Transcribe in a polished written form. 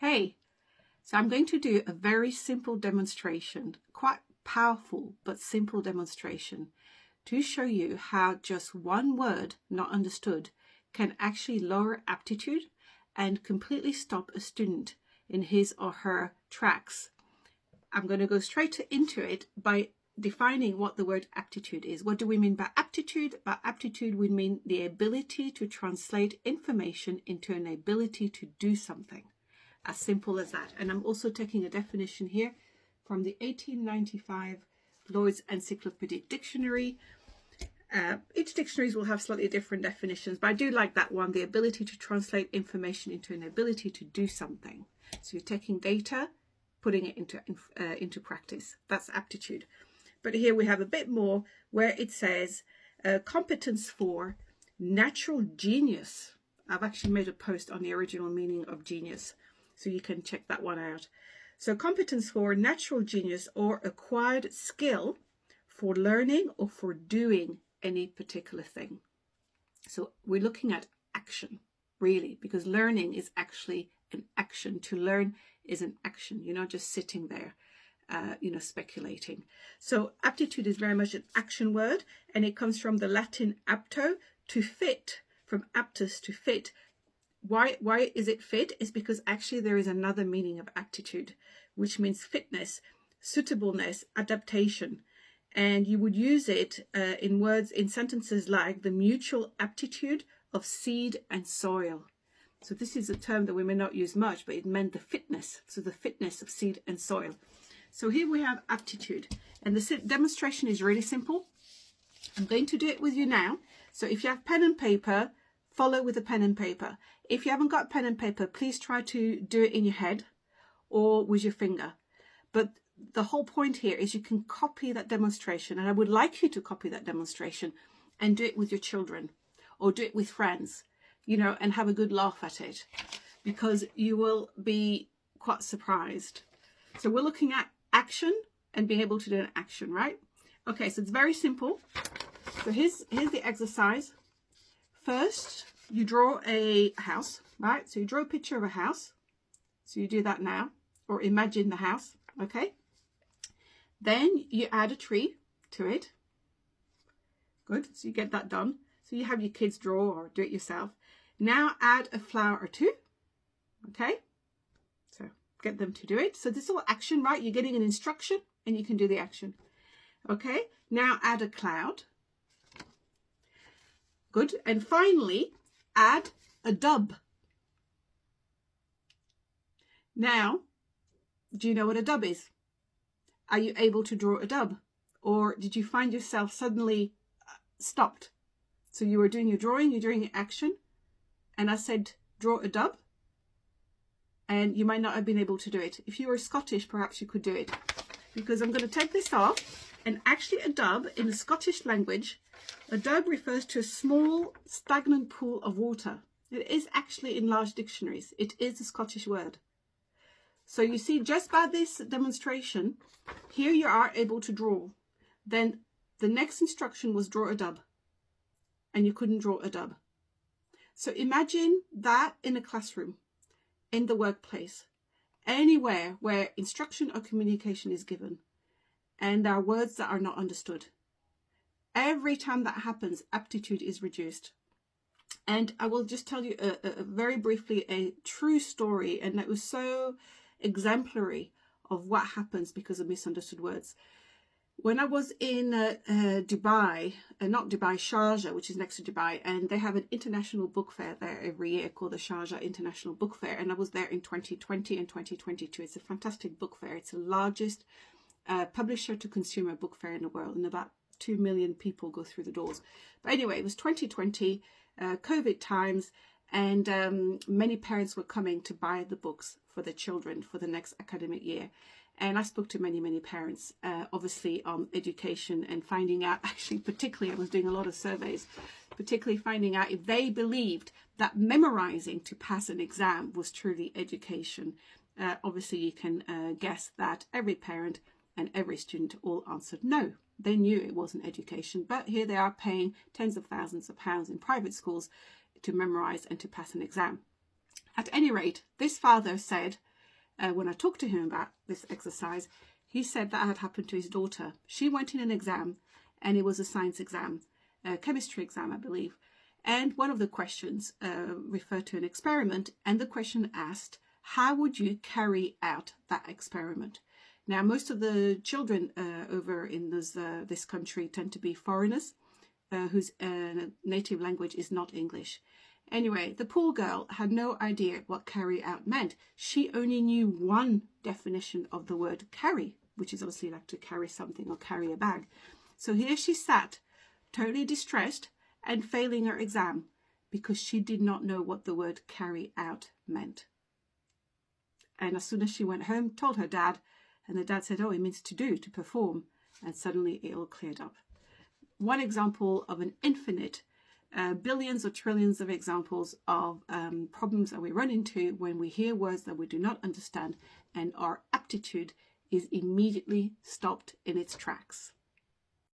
Hey, so I'm going to do a very simple demonstration, quite powerful but simple demonstration, to show you how just one word not understood can actually lower aptitude and completely stop a student in his or her tracks. I'm going to go straight into it by defining what the word aptitude is. What do we mean by aptitude? By aptitude, we mean the ability to translate information into an ability to do something. As simple as that. And I'm also taking a definition here from the 1895 Lloyd's Encyclopedic Dictionary. Each dictionaries will have slightly different definitions, but I do like that one, the ability to translate information into an ability to do something. So you're taking data, putting it into practice. That's aptitude. But here we have a bit more where it says competence for natural genius. I've actually made a post on the original meaning of genius, so you can check that one out. So competence for natural genius or acquired skill for learning or for doing any particular thing. So we're looking at action, really, because learning is actually an action. To learn is an action. You're not just sitting there, speculating. So aptitude is very much an action word, and it comes from the Latin apto, to fit, from aptus, to fit. Why is it fit? It's because actually there is another meaning of aptitude, which means fitness, suitableness, adaptation. And you would use it in words, in sentences like the mutual aptitude of seed and soil. So this is a term that we may not use much, but it meant the fitness. So the fitness of seed and soil. So here we have aptitude. And the demonstration is really simple. I'm going to do it with you now. So if you have pen and paper, follow with a pen and paper. If you haven't got pen and paper, please try to do it in your head or with your finger. But the whole point here is you can copy that demonstration, and I would like you to copy that demonstration and do it with your children or do it with friends, and have a good laugh at it, because you will be quite surprised. So we're looking at action and being able to do an action, right? Okay, so it's very simple. So here's the exercise. First, you draw a house, right? So you draw a picture of a house. So you do that now, or imagine the house, okay? Then you add a tree to it. Good, so you get that done. So you have your kids draw or do it yourself. Now add a flower or two, okay? So get them to do it. So this is all action, right? You're getting an instruction and you can do the action. Okay, now add a cloud. Good, and finally add a dub. Now, do you know what a dub is? Are you able to draw a dub? Or did you find yourself suddenly stopped? So you were doing your drawing, you're doing your action, and I said, draw a dub, and you might not have been able to do it. If you were Scottish, perhaps you could do it, because I'm going to take this off. And actually a dub, in the Scottish language, a dub refers to a small stagnant pool of water. It is actually in large dictionaries. It is a Scottish word. So you see, just by this demonstration, here you are able to draw. Then the next instruction was draw a dub, and you couldn't draw a dub. So imagine that in a classroom, in the workplace, anywhere where instruction or communication is given, and there are words that are not understood. Every time that happens, aptitude is reduced. And I will just tell you very briefly a true story, and it was so exemplary of what happens because of misunderstood words. When I was in Dubai, not Dubai, Sharjah, which is next to Dubai, and they have an international book fair there every year called the Sharjah International Book Fair, and I was there in 2020 and 2022. It's a fantastic book fair. It's the largest publisher to consumer book fair in the world, and about 2 million people go through the doors. But anyway, it was 2020, COVID times, and many parents were coming to buy the books for their children for the next academic year. And I spoke to many parents, obviously on education, and finding out, actually, particularly, I was doing a lot of surveys, particularly finding out if they believed that memorizing to pass an exam was truly education. Obviously, you can guess that every parent and every student all answered no. They knew it wasn't education, but here they are paying tens of thousands of pounds in private schools to memorize and to pass an exam. At any rate, this father said, when I talked to him about this exercise, he said that had happened to his daughter. She went in an exam, and it was a science exam, a chemistry exam, I believe. And one of the questions referred to an experiment, and the question asked, how would you carry out that experiment? Now, most of the children over in this country tend to be foreigners whose native language is not English. Anyway, the poor girl had no idea what carry out meant. She only knew one definition of the word carry, which is obviously like to carry something or carry a bag. So here she sat, totally distressed and failing her exam because she did not know what the word carry out meant. And as soon as she went home, told her dad, and the dad said, oh, it means to do, to perform. And suddenly it all cleared up. One example of an infinite, billions or trillions of examples of problems that we run into when we hear words that we do not understand, and our aptitude is immediately stopped in its tracks.